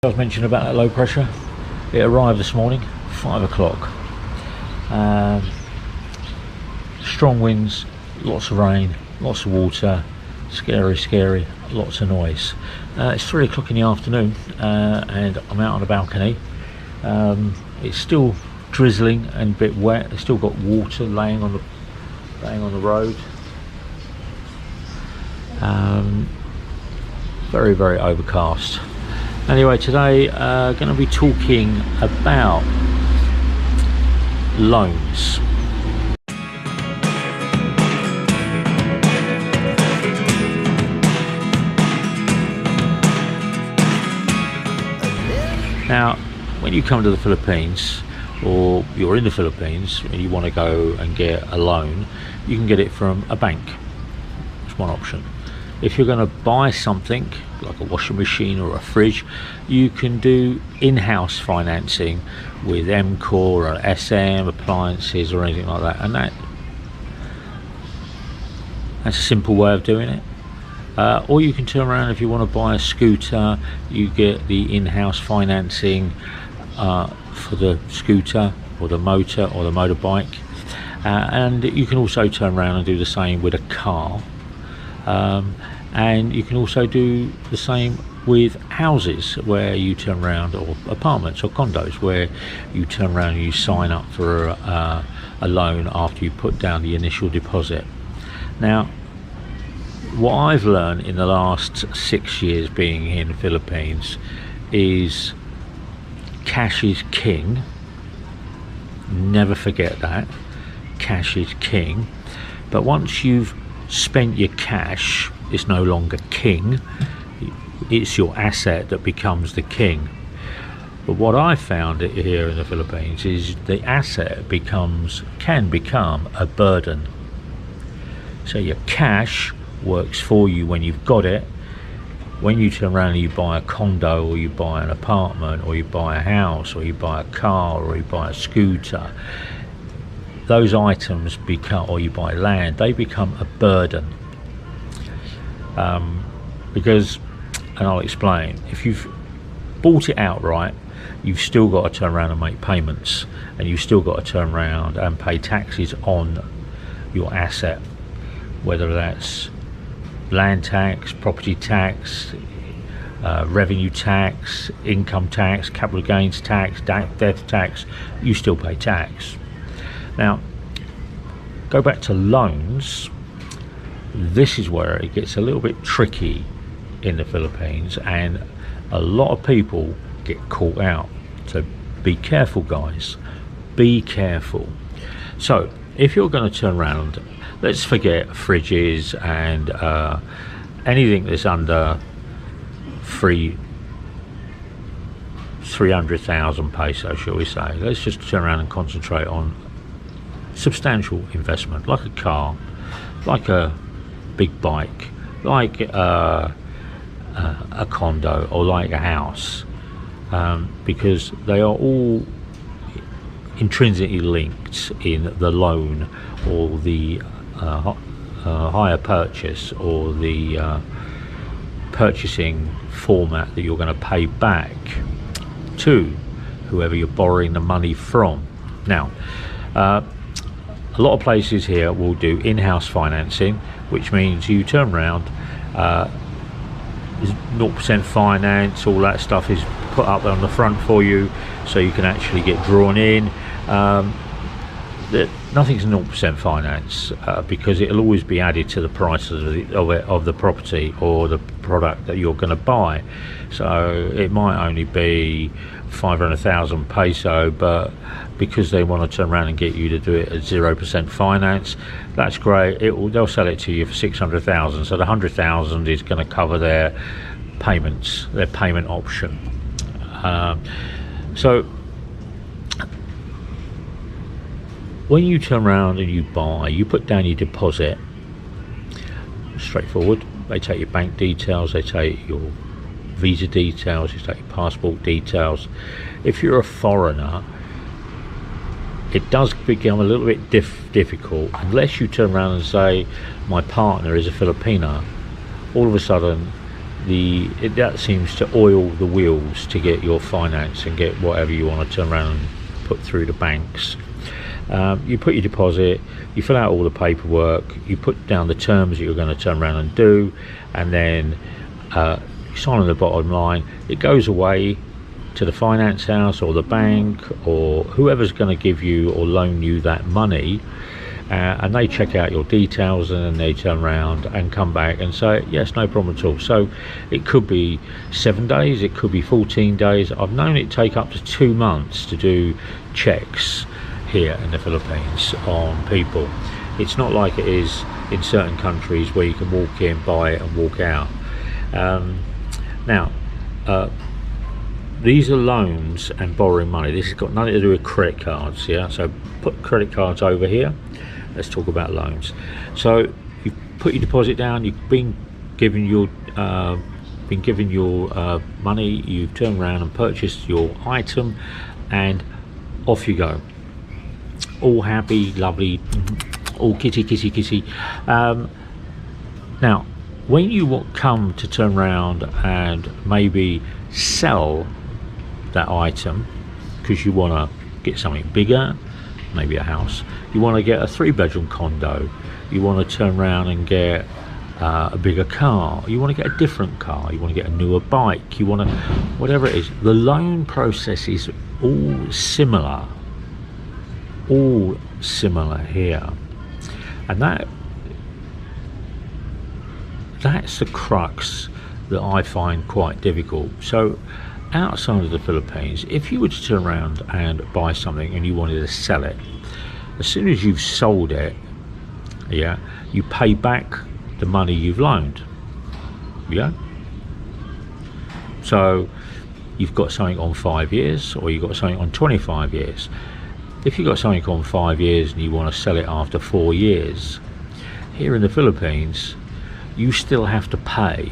I was mentioning about that low pressure. It arrived this morning, 5 o'clock. Strong winds, lots of rain, lots of water, scary, lots of noise. It's 3 o'clock in the afternoon, and I'm out on the balcony. It's still drizzling and a bit wet. It's still got water laying on the road. Very overcast. Anyway, today going to be talking about loans. Now, when you come to the Philippines, or you're in the Philippines and you want to go and get a loan, you can get it from a bank. It's one option. If you're going to buy something like a washing machine or a fridge, you can do in-house financing with MCOR or SM appliances or anything like that, and that's a simple way of doing it. Or you can turn around, if you want to buy a scooter, you get the in-house financing for the scooter or the motor or the motorbike, and you can also turn around and do the same with a car. And you can also do the same with houses, where you turn around, or apartments or condos, where you turn around and you sign up for a loan after you put down the initial deposit. Now, what I've learned in the last 6 years being in the Philippines is cash is king. Never forget that. Cash is king. But once you've spent your cash, it's no longer king. It's your asset that becomes the king. But what I found here in the Philippines is the asset can become a burden. So your cash works for you when you've got it. When you turn around and you buy a condo, or you buy an apartment, or you buy a house, or you buy a car, or you buy a scooter, those items become, or you buy land, they become a burden. Because, and I'll explain, if you've bought it outright, you've still got to turn around and make payments, and you've still got to turn around and pay taxes on your asset, whether that's land tax, property tax, revenue tax, income tax, capital gains tax, death tax. You still pay tax. Now, go back to loans. This is where it gets a little bit tricky in the Philippines, and a lot of people get caught out. So be careful, guys. Be careful. So if you're going to turn around, let's forget fridges and anything that's under 300,000 pesos, shall we say. Let's just turn around and concentrate on substantial investment, like a car, like a big bike, like a condo, or like a house, because they are all intrinsically linked in the loan, or the hire purchase, or the purchasing format that you're going to pay back to whoever you're borrowing the money from. Now, a lot of places here will do in-house financing, which means you turn around, 0% finance, all that stuff is put up on the front for you, so you can actually get drawn in. Nothing's 0% finance, because it'll always be added to the price of the property or the product that you're going to buy. So it might only be 500,000 peso, but because they want to turn around and get you to do it at 0% finance, that's great. They'll sell it to you for 600,000. So the 100,000 is going to cover their payments, their payment option. So when you turn around and you buy, you put down your deposit. Straightforward. They take your bank details, they take your visa details, they take your passport details. If you're a foreigner, it does become a little bit difficult unless you turn around and say, my partner is a Filipino. All of a sudden that seems to oil the wheels to get your finance and get whatever you want to turn around and put through the banks. You put your deposit, you fill out all the paperwork, you put down the terms that you're going to turn around and do, and then you sign on the bottom line. It goes away to the finance house or the bank or whoever's going to give you or loan you that money, and they check out your details, and then they turn around and come back and say yes, no problem at all. So it could be 7 days, it could be 14 days. I've known it take up to 2 months to do checks here in the Philippines on people. It's not like it is in certain countries where you can walk in, buy it and walk out. Now these are loans and borrowing money. This has got nothing to do with credit cards. Yeah, so put credit cards over here. Let's talk about loans. So you put your deposit down, you've been given your money, you've turned around and purchased your item, and off you go, all happy, lovely, all kitty. Now when you come to turn around and maybe sell that item because you want to get something bigger, maybe a house, you want to get a 3-bedroom condo, you want to turn around and get a bigger car, you want to get a different car, you want to get a newer bike, you want to, whatever it is, the loan process is all similar here, and that's the crux that I find quite difficult. So outside of the Philippines, if you were to turn around and buy something and you wanted to sell it, as soon as you've sold it, yeah, you pay back the money you've loaned. Yeah, so you've got something on 5 years, or you've got something on 25 years. If you've got something on 5 years and you want to sell it after 4 years, here in the Philippines you still have to pay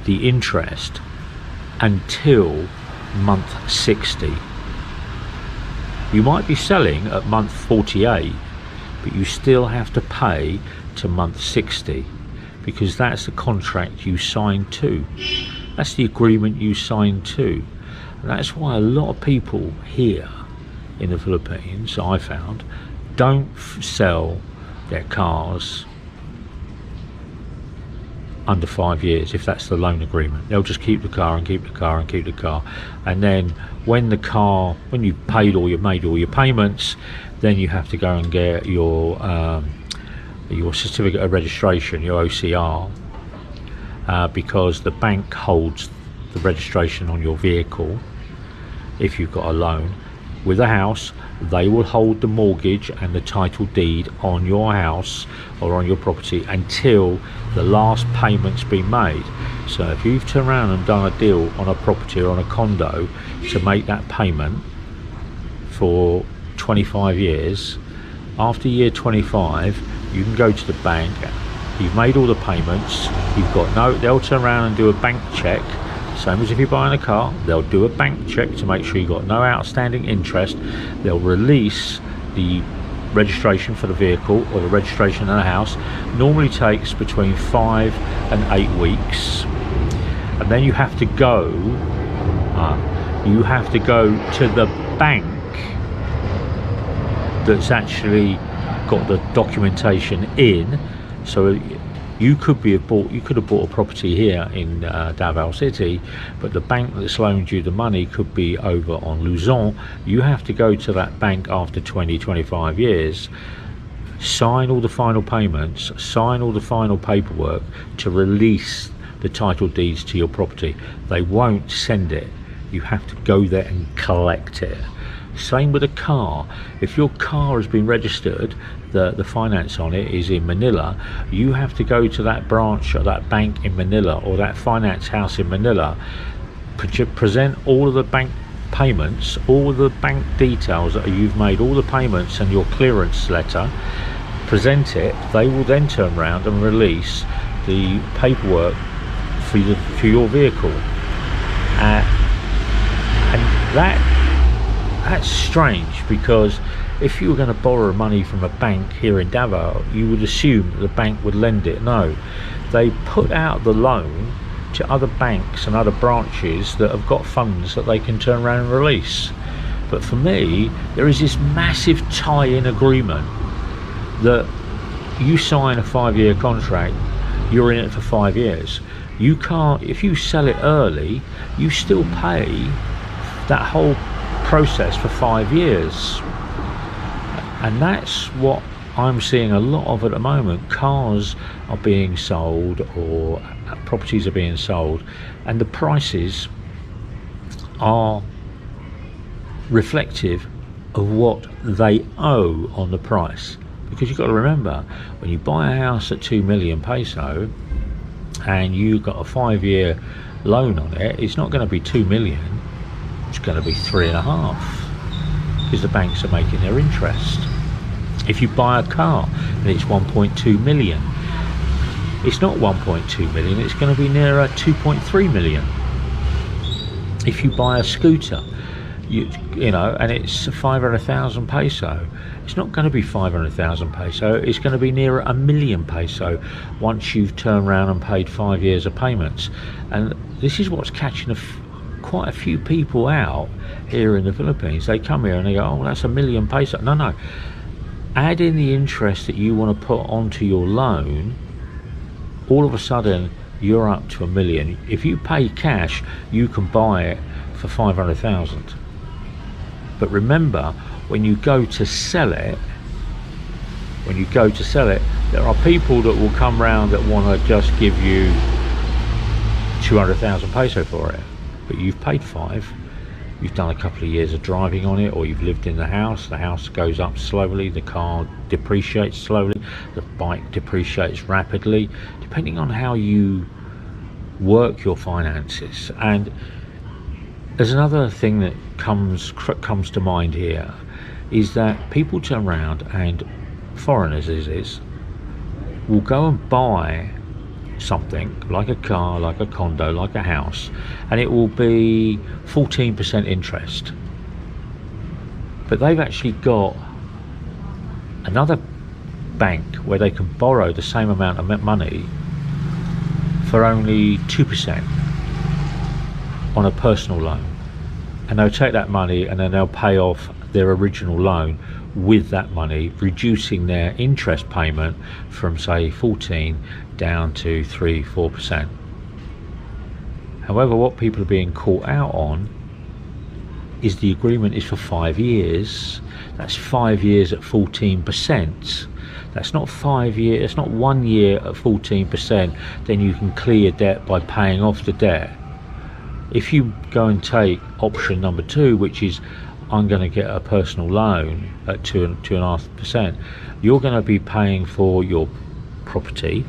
the interest until month 60. You might be selling at month 48, but you still have to pay to month 60, because that's the contract you signed to, that's the agreement you signed to. And that's why a lot of people here in the Philippines, I found, don't sell their cars under 5 years. If that's the loan agreement, they'll just keep the car and keep the car and keep the car, and then when you've made all your payments, then you have to go and get your certificate of registration, your OCR, because the bank holds the registration on your vehicle. If you've got a loan with a house, they will hold the mortgage and the title deed on your house or on your property until the last payment's been made. So if you've turned around and done a deal on a property or on a condo to make that payment for 25 years, after year 25 you can go to the bank, you've made all the payments, they'll turn around and do a bank check. Same as if you're buying a car, they'll do a bank check to make sure you've got no outstanding interest. They'll release the registration for the vehicle or the registration in the house. Normally takes between 5 and 8 weeks, and then you have to go to the bank that's actually got the documentation in. So you could have bought a property here in Davao City, but the bank that's loaned you the money could be over on Luzon. You have to go to that bank after 20-25 years, sign all the final payments, sign all the final paperwork to release the title deeds to your property. They won't send it. You have to go there and collect it. Same with a car. If your car has been registered, the finance on it is in Manila, you have to go to that branch or that bank in Manila or that finance house in Manila, present all of the bank payments, all of the bank details that you've made, all the payments and your clearance letter, present it. They will then turn around and release the paperwork for your vehicle, and that's strange, because if you were going to borrow money from a bank here in Davao, you would assume that the bank would lend it. No, they put out the loan to other banks and other branches that have got funds that they can turn around and release. But for me, there is this massive tie-in agreement that you sign a 5-year contract, you're in it for 5 years. You can't, if you sell it early, you still pay that whole process for 5 years. And that's what I'm seeing a lot of at the moment. Cars are being sold, or properties are being sold, and the prices are reflective of what they owe on the price. Because you've got to remember, when you buy a house at 2 million peso and you've got a 5-year loan on it, it's not going to be 2 million, it's going to be 3.5, because the banks are making their interest. If you buy a car and it's 1.2 million, it's not 1.2 million, it's going to be nearer 2.3 million. If you buy a scooter, you know, and it's 500,000 peso, it's not going to be 500,000 peso, it's going to be nearer 1 million peso once you've turned around and paid 5 years of payments. And this is what's catching quite a few people out here in the Philippines. They come here and they go, oh, that's 1 million peso. No, add in the interest that you want to put onto your loan, all of a sudden you're up to 1 million. If you pay cash, you can buy it for 500,000. But remember, when you go to sell it, there are people that will come round that want to just give you 200,000 peso for it, but you've paid 5. You've done a couple of years of driving on it, or you've lived in the house goes up slowly, the car depreciates slowly, the bike depreciates rapidly, depending on how you work your finances. And there's another thing that comes to mind here, is that people turn around, and foreigners will go and buy something like a car, like a condo, like a house, and it will be 14% interest, but they've actually got another bank where they can borrow the same amount of money for only 2% on a personal loan, and they'll take that money and then they'll pay off their original loan with that money, reducing their interest payment from, say, 14 down to 3-4%. However, what people are being caught out on is the agreement is for 5 years. That's 5 years at 14%. That's not 5 years, it's not 1 year at 14%, then you can clear debt by paying off the debt. If you go and take option number 2, which is I'm going to get a personal loan at 2.5%, you're going to be paying for your property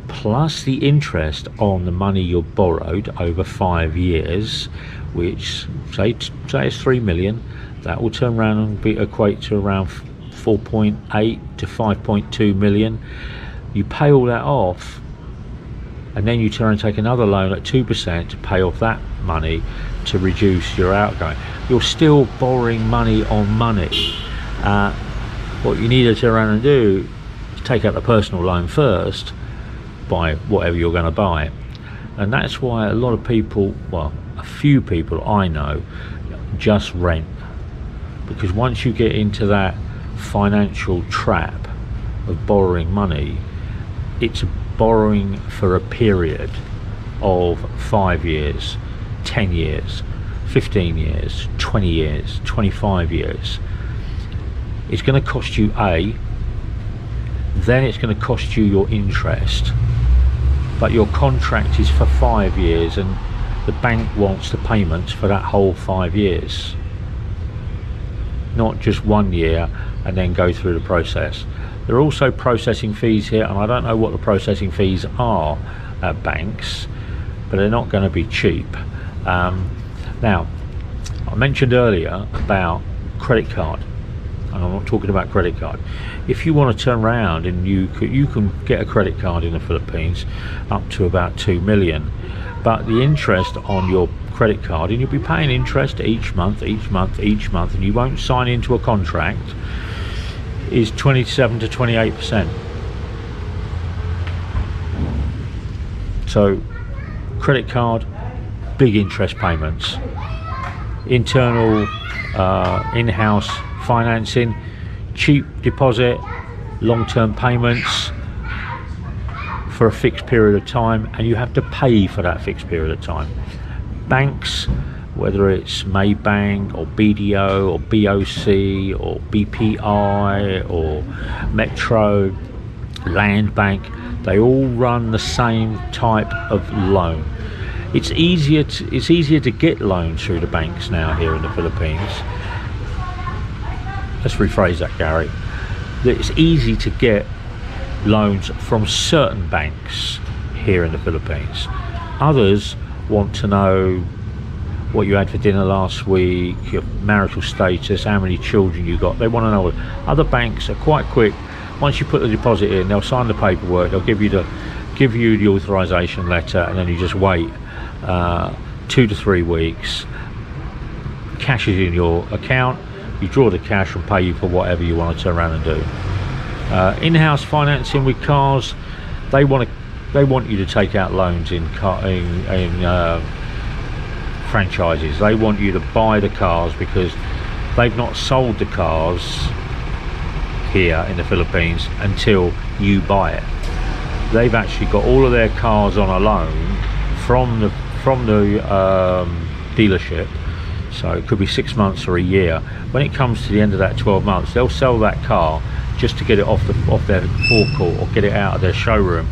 plus the interest on the money you borrowed over 5 years, which say it's 3 million. That will turn around and equate to around 4.8 to 5.2 million. You pay all that off, and then you turn and take another loan at 2% to pay off that money to reduce your outgoing. You're still borrowing money on money. What you need to turn around and do is take out the personal loan first, buy whatever you're going to buy. And that's why a lot of people, well, a few people I know, just rent. Because once you get into that financial trap of borrowing money, it's borrowing for a period of 5 years, 10 years, 15 years, 20 years, 25 years. It's going to cost you then it's going to cost you your interest, but your contract is for 5 years and the bank wants the payments for that whole 5 years, not just 1 year and then go through the process. There are also processing fees here, and I don't know what the processing fees are at banks, but they're not going to be cheap. Now, I mentioned earlier about credit card, and I'm not talking about credit card. If you want to turn around and you can get a credit card in the Philippines up to about 2 million, but the interest on your credit card, and you'll be paying interest each month, and you won't sign into a contract, is 27 to 28%. So Credit card, big interest payments. Internal in-house financing, cheap deposit, long-term payments for a fixed period of time, and you have to pay for that fixed period of time. Banks, whether it's Maybank or BDO or BOC or BPI or Metro, Land Bank, they all run the same type of loan. It's easier to get loans through the banks now here in the Philippines. Let's rephrase that, Gary. It's easy to get loans from certain banks here in the Philippines. Others want to know what you had for dinner last week, your marital status, how many children you got. They want to know. Other banks are quite quick. Once you put the deposit in, they'll sign the paperwork, they'll give you the authorization letter, and then you just wait 2 to 3 weeks. Cash is in your account, you draw the cash and pay you for whatever you want to turn around and do. In-house financing with cars, they want you to take out loans in franchises. They want you to buy the cars because they've not sold the cars here in the Philippines until you buy it. They've actually got all of their cars on a loan from the dealership, so it could be 6 months or a year. When it comes to the end of that 12 months, they'll sell that car just to get it off their forecourt or get it out of their showroom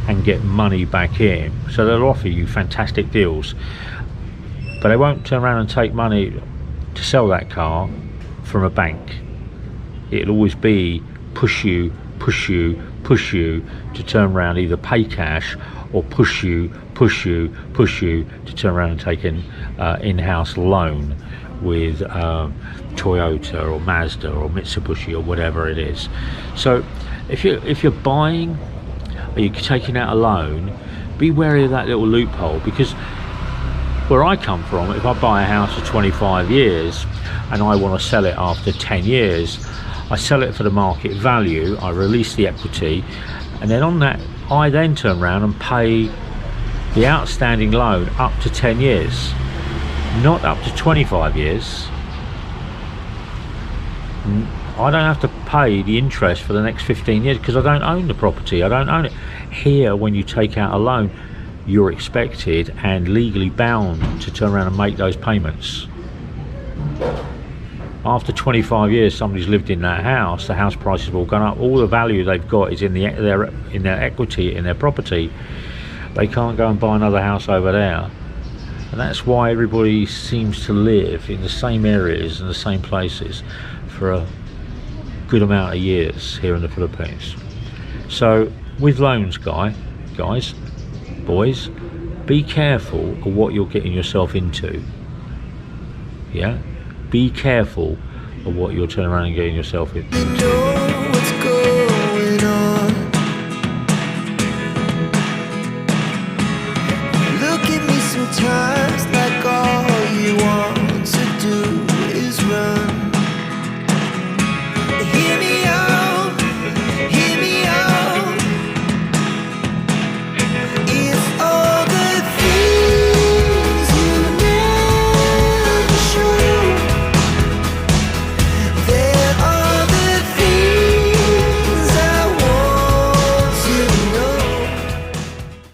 and get money back in. So they'll offer you fantastic deals, but they won't turn around and take money to sell that car from a bank. It'll always be push you to turn around, either pay cash or push you to turn around and take an in-house loan with Toyota or Mazda or Mitsubishi or whatever it is. So if you're buying or you're taking out a loan, be wary of that little loophole, because where I come from, if I buy a house for 25 years and I want to sell it after 10 years, I sell it for the market value, I release the equity, and then on that I then turn around and pay the outstanding loan up to 10 years, not up to 25 years. I don't have to pay the interest for the next 15 years because I don't own the property, I don't own it. Here, when you take out a loan, you're expected and legally bound to turn around and make those payments. After 25 years, somebody's lived in that house, the house prices have all gone up, all the value they've got is in their equity, in their property. They can't go and buy another house over there. And that's why everybody seems to live in the same areas and the same places for a good amount of years here in the Philippines. So with loans, guys, boys, be careful of what you're getting yourself into. Yeah? Be careful of what you're turning around and getting yourself into.